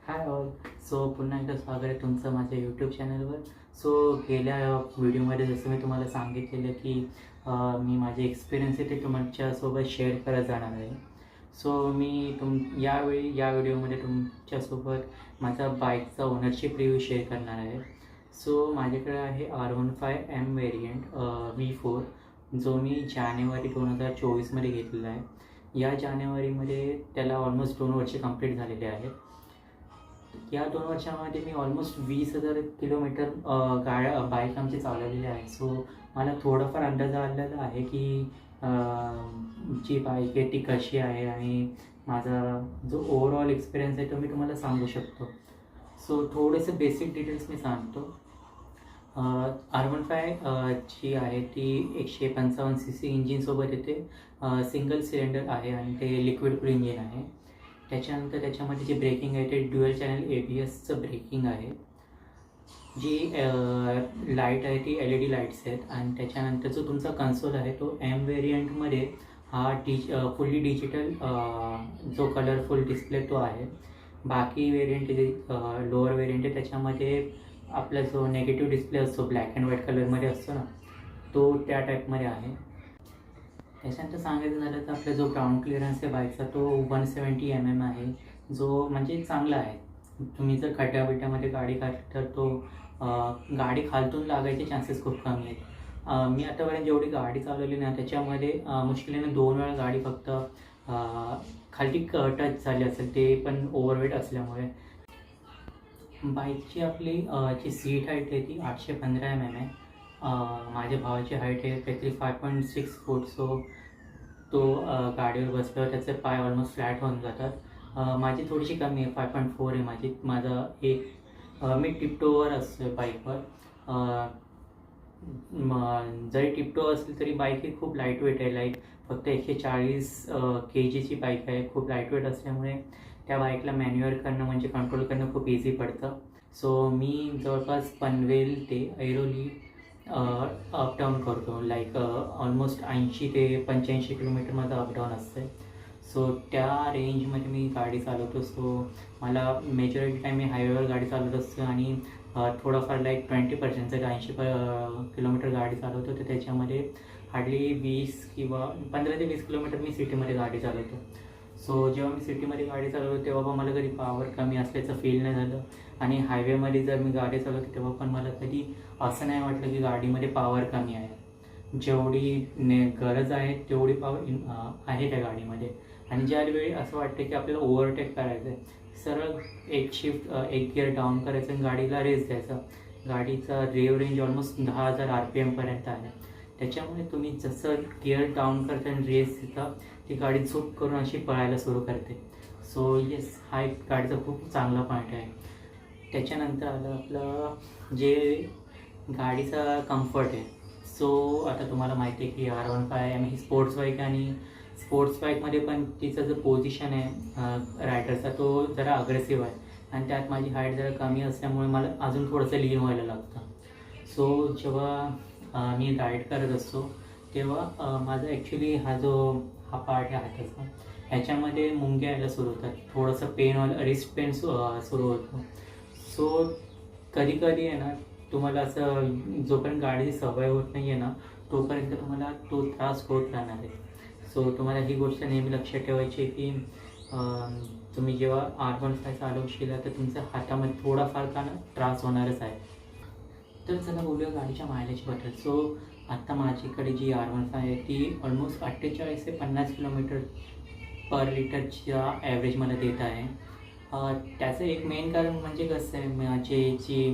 Hi all. पुन्हा एकदा स्वागत आहे तुमचं माझ्या यूट्यूब चॅनलवर. गेल्या व्हिडिओमध्ये जसं मी तुम्हाला सांगितलेलं की मी माझे एक्सपिरियन्स आहे ते तुमच्यासोबत शेअर करत जाणार आहे. मी या व्हिडिओमध्ये तुमच्यासोबत माझा बाईकचा ओनरशिप रिव्ह्यू शेअर करणार आहे. माझ्याकडे आहे R15M व्हेरियंट V4, जो मी जानेवारी 2024मध्ये घेतलेला आहे. या जानेवारीमध्ये त्याला ऑलमोस्ट 2 वर्षे कंप्लीट झालेले आहेत. या 2 वर्षामध्ये मी ऑलमोस्ट 20,000 किलोमीटर बाईक आमची चालवलेली आहे. मला थोडाफार अंदाज आलेला आहे की जी बाईक आहे ती कशी आहे आणि माझा जो ओव्हरऑल एक्सपिरियन्स आहे तो मी तुम्हाला सांगू शकतो. थोडेसे बेसिक डिटेल्स मी सांगतो. R15 जी आहे ती 155 CC इंजिनसोबत येते. सिंगल सिलेंडर आहे आणि ते लिक्विड कूल इंजिन आहे. त्याच्यानंतर त्याच्यामध्ये जे ब्रेकिंग आहे ते ड्युअल चॅनल ABSचं ब्रेकिंग आहे. जी लाईट आहे ती LED लाईट्स आहेत. आणि त्याच्यानंतर जो तुमचा कन्सोल आहे तो M व्हेरियंटमध्ये हा फुल्ली डिजिटल जो कलरफुल डिस्प्ले तो आहे. बाकी व्हेरियंट जे लोअर व्हेरियंट आहे त्याच्यामध्ये आपला जो नेगेटिव्ह डिस्प्ले असतो ब्लॅक अँड व्हाईट कलरमध्ये असतो ना, तो त्या टाईपमध्ये आहे. त्याच्यानंतर सांगायचं झालं तर आपला जो ग्राउंड क्लिअरन्स आहे बाईकचा तो 170 mm आहे, जो म्हणजे चांगला आहे. तुम्ही जर खड्ड्याबिड्ड्यामध्ये गाडी काढली तर तो गाडी खालतून लागायचे चान्सेस खूप कमी आहेत. मी आतापर्यंत जेवढी गाडी चालवली ना त्याच्यामध्ये मुश्किलीने 2 वेळा गाडी फक्त खालती टच झाली असेल, ते पण ओव्हरवेट असल्यामुळे. बाईकची आपली जी सीट हाईट आहे ती 815 mm आहे. माझ्या भावाची हाईट आहे काहीतरी 5.6 फूट. तो गाडीवर बसल्यावर त्याचे पाय ऑलमोस्ट फ्लॅट होऊन जातात. माझी थोडीशी कमी आहे, 5.4 आहे मी टिपटोवर असतो बाईकवर. जरी टिपटो असेल तरी बाईक ही खूप लाईटवेट आहे. फक्त 140 kgची बाईक आहे. खूप लाईटवेट असल्यामुळे त्या बाईकला मॅन्युअर करणं म्हणजे कंट्रोल करणं खूप इझी पडतं. मी जवळपास पनवेल ते ऐरोली अपडाऊन करतो. ऑलमोस्ट 80 ते 85 किलोमीटर माझं अपडाऊन असतं. त्या रेंजमध्ये मी गाडी चालवतो. मला मेजॉरिटी टाईम मी हायवेवर गाडी चालवत असतो आणि थोडंफार 20% जर 80 किलोमीटर गाडी चालवतो तर त्याच्यामध्ये हार्डली 20 किंवा 15 ते 20 किलोमीटर मी सिटीमध्ये गाडी चालवतो. जेव्हा मी सिटीमध्ये गाडी चालवतो तेव्हा पण मला कधी पॉवर कमी असल्याचं फील नाही झालं. आणि हायवेमध्ये जर मी गाडी चालवतो तेव्हा पण मला कधी असं नाही वाटलं की गाडीमध्ये पॉवर कमी आहे. जेवढी गरज आहे तेवढी पॉवर आहे त्या गाडीमध्ये. आणि ज्यावेळी असं वाटतं की आपल्याला ओव्हरटेक करायचं आहे, सरळ एक गिअर डाऊन करायचं आणि गाडीला रेस द्यायचा. गाडीचा रेंज ऑलमोस्ट 10,000 RPM पर्यंत आहे. त्याच्यामुळे तुम्ही जसं गिअर डाऊन करता आणि रेस देता ती गाडी झोप करून अशी पळायला सुरू करते. येस, हा एक गाडीचा खूप चांगला पॉईंट आहे. त्याच्यानंतर आलं आपलं जे गाडीचा कम्फर्ट आहे. आता तुम्हाला माहिती आहे की R15M ही स्पोर्ट्स बाईक आहे आणि स्पोर्ट्स बाईकमध्ये पण तिचा जो पोझिशन आहे रायडरचा तो जरा अग्रेसिव्ह आहे. आणि त्यात माझी हाईट जरा कमी असल्यामुळे मला अजून थोडंसं लीन व्हायला लागतं. जेव्हा मी राईड करत असतो तेव्हा माझा ॲक्च्युली हा पार्ट आहे हाताचा, ह्याच्यामध्ये मुंग्या यायला सुरू होतात. थोडंसं रिस्ट पेन सुरू होतं. कधी आहे ना, तुम्हाला असं जोपर्यंत गाडीची सवय होत नाही आहे ना तोपर्यंत तुम्हाला तो त्रास होत राहणार आहे. तुम्हाला ही गोष्ट नेहमी लक्षात ठेवायची आहे की तुम्ही जेव्हा R15 चालवशील तर तुमच्या हातामध्ये थोडाफार का त्रास होणारच आहे. तर चला बोलूया गाडीच्या मायलेजबद्दल. आत्ता माझ्याकडे जी R15 आहे ती ऑलमोस्ट 48 ते 50 किलोमीटर पर लिटरच्या ॲव्हरेज मला देत आहे. त्याचं एक मेन कारण म्हणजे कसं आहे, जी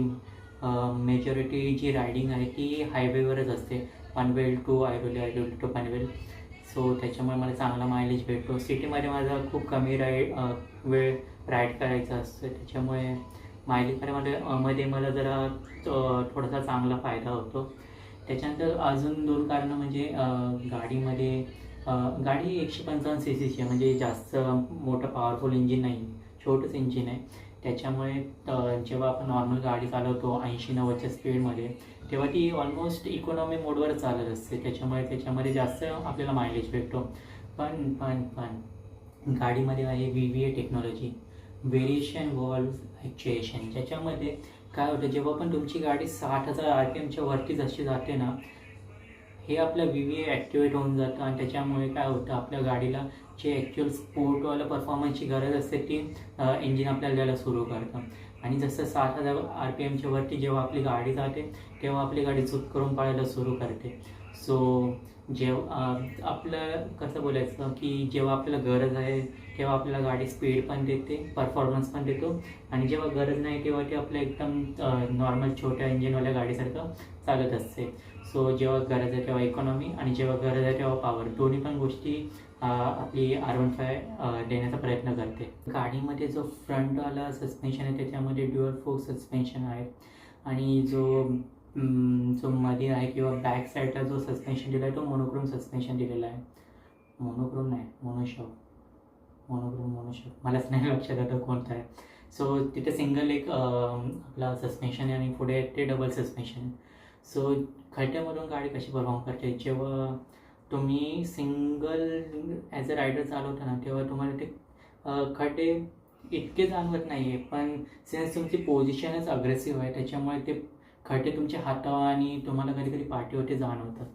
मेजॉरिटी जी रायडिंग आहे ती हायवेवरच असते, पनवेल टू ऐरोली, ऐरोली टू पनवेल. त्याच्यामुळे मला चांगला मायलेज भेटतो. सिटीमध्ये माझा खूप कमी वेळ राईड करायचा असतो, त्याच्यामुळे मायलेजमध्ये मला जरा थोडासा चांगला फायदा होतो. त्याच्यानंतर अजून 2 कारणं म्हणजे गाडी 155 CCची आहे, म्हणजे जास्त मोठं पॉवरफुल इंजिन नाही, छोटंच इंजिन आहे. त्याच्यामुळे जेव्हा आपण नॉर्मल गाडी चालवतो 80-90च्या स्पीडमध्ये तेव्हा ती ऑलमोस्ट इकॉनॉमी मोडवर चालत असते. त्याच्यामध्ये जास्त आपल्याला मायलेज भेटतो. पण गाडीमध्ये आहे VVA टेक्नॉलॉजी. व्हेरिएशन व्हॉल्व्ह ॲक्च्युएशन, ज्याच्यामध्ये काय होतं, जेव्हा पण तुमची गाडी 60,000 RPMच्या वरती जशी जाते ना, हे आपलं VVA ॲक्टिवेट होऊन जातं आणि त्याच्यामुळे काय होतं, आपल्या गाडीला जे ॲक्च्युअल स्पोर्टवालं परफॉर्मन्सची गरज असते ती इंजिन आपल्याला द्यायला सुरू करतं. आणि जसं 60,000 RPMच्या वरती जेव्हा आपली गाडी जाते तेव्हा आपली गाडी चूक करून पळायला सुरू करते. सो जेव्हा आपलं कसं बोलायचं की जेव्हा आपल्याला गरज आहे तेव्हा आपल्याला गाडी स्पीड पण देते, परफॉर्मन्स पण देतो, आणि जेव्हा गरज नाही तेव्हा ते आपल्या एकदम नॉर्मल छोट्या इंजिनवाल्या गाडीसारखं चालत असते. सो जेव्हा गरज आहे तेव्हा इकॉनॉमी आणि जेव्हा गरज आहे तेव्हा पॉवर, दोन्ही पण गोष्टी आपली R15 देण्याचा प्रयत्न करते. गाडीमध्ये जो फ्रंटवाला सस्पेन्शन आहे त्याच्यामध्ये ड्युअल फोक सस्पेन्शन आहे, आणि जो मध्ये आहे किंवा बॅक साईडला जो सस्पेन्शन दिला आहे तो मोनोक्रोम सस्पेन्शन दिलेला आहे. मोनोक्रोम नाही, मोनोशॉक मलाच नाही लक्षात येतं कोणतं आहे. सो तिथे सिंगल एक आपला सस्पेन्शन आहे आणि पुढे ते डबल सस्पेन्शन आहे. सो खड्ड्यामधून गाडी कशी परफॉर्म करते, जेव्हा तुम्ही सिंगल ॲज अ रायडर चालवता ना तेव्हा तुम्हाला ते खड्डे इतके जाणवत नाही आहे, पण सिन्स तुमची पोझिशनच अग्रेसिव्ह आहे त्याच्यामुळे ते खड्डे तुमच्या हातावर आणि तुम्हाला कधी कधी पाठीवरती जाणवतात.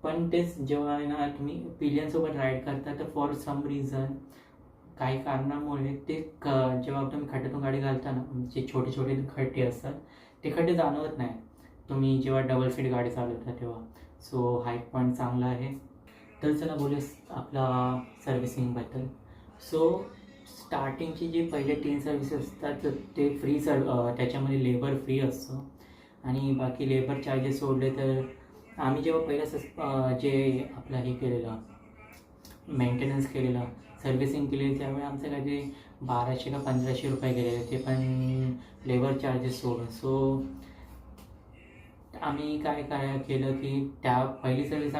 पण तेच जेव्हा ना तुम्ही पिलियनसोबत राईड करता तर फॉर सम रिझन काही कारणामुळे ते जेव्हा तुम्ही खड्ड्यातून गाडी घालता ना, जे छोटे छोटे खड्डे असतात ते खड्डे जाणवत नाही तुम्ही जेव्हा डबल सीट गाडी चालवता तेव्हा. सो हा एक पॉईंट चांगला आहे. तर चला बोलूया आपला सर्व्हिसिंगबद्दल. सो स्टार्टिंगचे जे पहिले 3 सर्व्हिसेस असतात ते फ्री त्याच्यामध्ये लेबर फ्री असतं, आणि बाकी लेबर चार्जेस सोडले तर आम्ही जेव्हा पहिलं जे आपलं हे केलेलं मेंटेनन्स केलेलं, सर्व्हिसिंग केलेली, त्यावेळी आमचं काहीतरी 1200 का 1500 रुपये गेलेले, ते पण लेबर चार्जेस सोडून. सो आम्ही काय केलं की त्या पहिली सर्व्हिस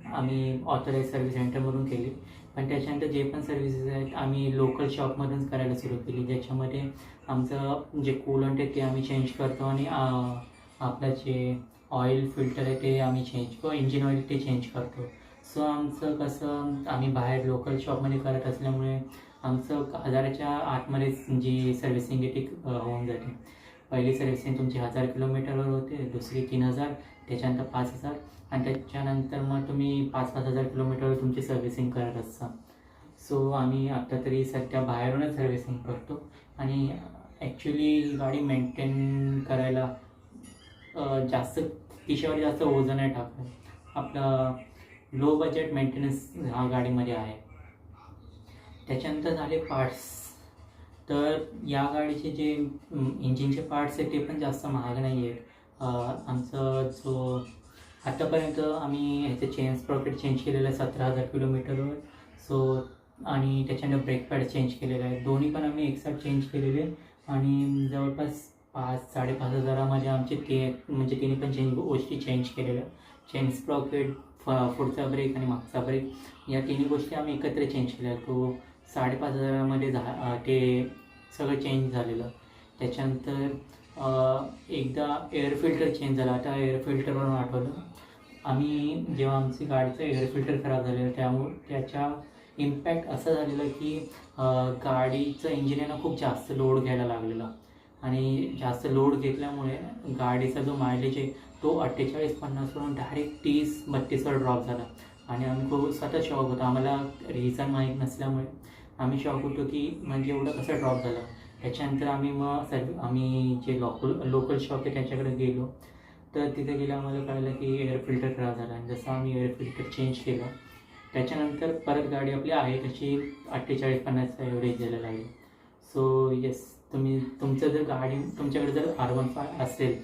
आम्ही ऑथराईज सर्व्हिस सेंटरमधून केली, पण त्याच्यानंतर जे पण सर्व्हिसेस आहेत आम्ही लोकल शॉपमधूनच करायला सुरू केली, ज्याच्यामध्ये आमचं जे कूलंट आहे ते आम्ही चेंज करतो आणि आपलं जे ऑइल फिल्टर आहे ते आम्ही किंवा इंजिन ऑइल ते चेंज करतो. सो आमचं कसं, आम्ही बाहेर लोकल शॉपमध्ये करत असल्यामुळे आमचं 1000च्या आतमध्येच जी सर्व्हिसिंग आहे ती होऊन जाते. पहिली सर्व्हिसिंग तुमची 1000 किलोमीटरवर होते, दुसरी 3000, त्याच्यानंतर 5000, आणि त्याच्यानंतर मग तुम्ही 5,000 किलोमीटरवर तुमची सर्व्हिसिंग करत असता. सो आम्ही आत्ता तरी सध्या बाहेरूनच सर्व्हिसिंग करतो, आणि ॲक्च्युली गाडी मेंटेन करायला जास्त खिशावर जास्त ओझं नाही टाकलं. आपलं लो बजेट मेंटेनन्स हा गाडीमध्ये आहे. त्याच्यानंतर झाले पार्ट्स. तर या गाडीचे जे इंजिनचे पार्ट्स आहेत ते पण जास्त महाग नाही आहेत. आमचं जो आत्तापर्यंत आम्ही ह्याचं चेन स्प्रॉकेट चेंज केलेलं आहे 17,000 किलोमीटरवर. सो आणि त्याच्यानंतर ब्रेक पॅड चेंज केलेला आहे, दोन्ही पण आम्ही एकसाथ चेंज केलेले, आणि जवळपास 5,000-5,500मध्ये आमचे म्हणजे तिन्ही पण गोष्टी चेंज केलेल्या. चेन स्प्रॉकेट, पुढचा ब्रेक आणि मागचा ब्रेक, या तिन्ही गोष्टी आम्ही एकत्र चेंज केल्या. तो 5,500मध्ये ते सगळं चेंज झालेलं. त्याच्यानंतर एकदा एअर फिल्टर चेंज झाला. आता एअर फिल्टरवरून आठवलं, आम्ही जेव्हा आमची गाडीचं एअर फिल्टर खराब झालेलं त्यामुळे त्याच्या इम्पॅक्ट असं झालेलं की गाडीचं इंजिन आहे ना खूप जास्त लोड घ्यायला लागलेला, आणि जास्त लोड घेतल्यामुळे गाडीचा जो मायलेज आहे तो 48-50वरून डायरेक्ट 30-32वर ड्रॉप झाला. आणि आम्ही खूप स्वतः शॉक होतो, आम्हाला रिझन माहीत नसल्यामुळे आम्ही शॉक होतो की म्हणजे एवढं कसं ड्रॉप झालं. त्याच्यानंतर आम्ही जे लोकल शॉप आहे त्याच्याकडे गेलो, तर तिथे गेलं आम्हाला कळलं की एअर फिल्टर खराब झाला, आणि जसं आम्ही एअर फिल्टर चेंज केलं त्याच्यानंतर परत गाडी आपली आहे तशी 48-50 एव्हरेज द्यायला लागली. सो येस, तुमचं जर गाडी तुमच्याकडे जर R15 असेल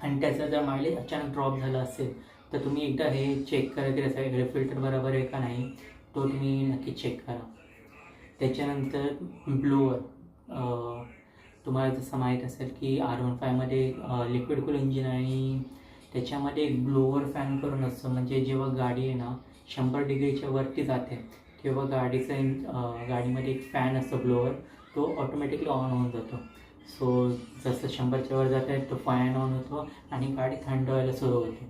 आणि त्याचा जर मायलेज अचानक ड्रॉप झाला असेल तर तुम्ही एकदा हे चेक करा की त्याचा एअर फिल्टर बरोबर आहे का नाही, तो तुम्ही नक्की चेक करा. त्याच्यानंतर ब्लोअर, तुम्हाला जसं माहीत असेल की R15मध्ये लिक्विड कूल इंजिन आणि त्याच्यामध्ये एक ब्लोअर फॅन करून असतो, म्हणजे जेव्हा गाडी आहे ना 100 डिग्रीच्या वरती जाते तेव्हा गाडीमध्ये एक फॅन असतो ब्लोअर, तो ऑटोमॅटिकली ऑन होऊन जातो. सो जसं 100च्या वर जात आहे तो फॅन ऑन होतो आणि गाडी थंड व्हायला सुरू होते.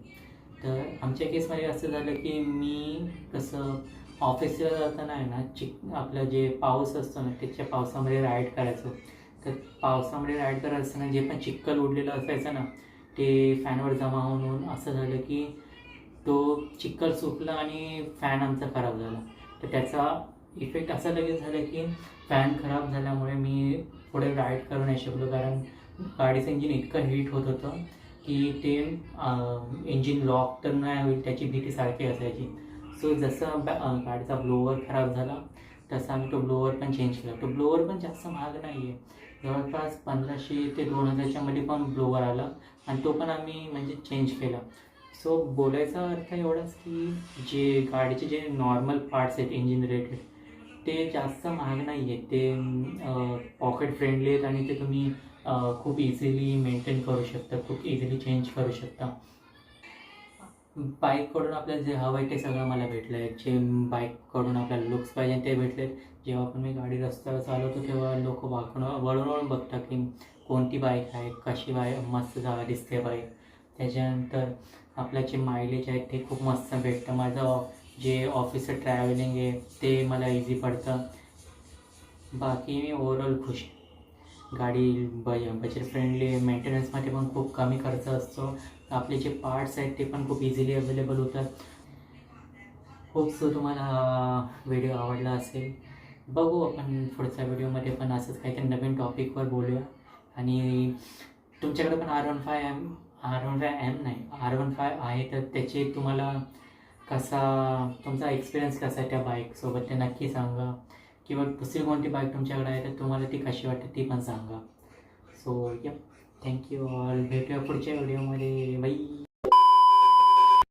तर आमच्या केसमध्ये असं झालं की मी कसं ऑफिसला जाताना आहे ना आपलं जे पाऊस असतो ना त्याच्या पावसामध्ये राईड करायचो. तर पावसामध्ये राईड करत असताना जे पण चिखल उडलेलं असायचं ना ते फॅनवर जमा होऊन असं झालं की तो चिखल सुकला आणि फॅन आमचा खराब झाला. तर त्याचा इफेक्ट असा लगेच झाला की फॅन खराब झाल्यामुळे मी पुढे राईड करू नाही शकलो, कारण गाडीचं इंजिन इतकं हीट होत होतं की ते इंजिन लॉक तर नाही होईल त्याची भीती सारखी असायची. सो जसं गाडीचा ब्लोअर खराब झाला तसा आम्ही तो ब्लोअर पण चेंज केला. तो ब्लोअर पण जास्त महाग नाही आहे, जवळपास 1500 ते 2000च्या मध्ये पण ब्लोअर आला आणि तो पण आम्ही म्हणजे चेंज केला. सो बोलायचा अर्थ एवढाच की जे गाडीचे जे नॉर्मल पार्ट्स आहेत इंजिन रिलेटेड ते जास्त महाग नाही आहेत, ते पॉकेट फ्रेंडली आहेत आणि ते तुम्ही खूप इझिली मेंटेन करू शकता, खूप इझिली चेंज करू शकता. बाईककडून आपल्याला जे हवं आहे ते सगळं मला भेटलं आहे. जे बाईककडून आपल्याला लुक्स पाहिजे ते भेटले. जेव्हा पण मी गाडी रस्त्यावर चालवतो तेव्हा लोक वळून वळून बघतात की कोणती बाईक आहे, कशी मस्त दिसते बाईक. त्याच्यानंतर आपलं जे मायलेज आहे ते खूप मस्त भेटतं. माझं जे ऑफिसचं ट्रॅव्हलिंग आहे ते मला इझी पडतं. बाकी मी ओव्हरऑल खुश आहे. गाडी बजेट फ्रेंडली, मेंटेनन्समध्ये पण खूप कमी खर्च असतो. आपले जे पार्ट्स आहेत ते पण खूप इझिली अवेलेबल होतात. होप सो तुम्हाला हा व्हिडिओ आवडला असेल. बघू आपण पुढच्या व्हिडिओमध्ये पण असंच काहीतरी नवीन टॉपिकवर बोलूया. आणि तुमच्याकडे पण R15 नाही R15 आहे तर त्याचे तुम्हाला तुमचा एक्सपिरियन्स कसा आहे त्या बाईकसोबत ते नक्की सांगा. किंवा दुसरी कोणती बाईक तुमच्याकडे आहे तर तुम्हाला ती कशी वाटते ती पण सांगा. So thank you all. भेटूया पुढच्या व्हिडिओमध्ये. बाई.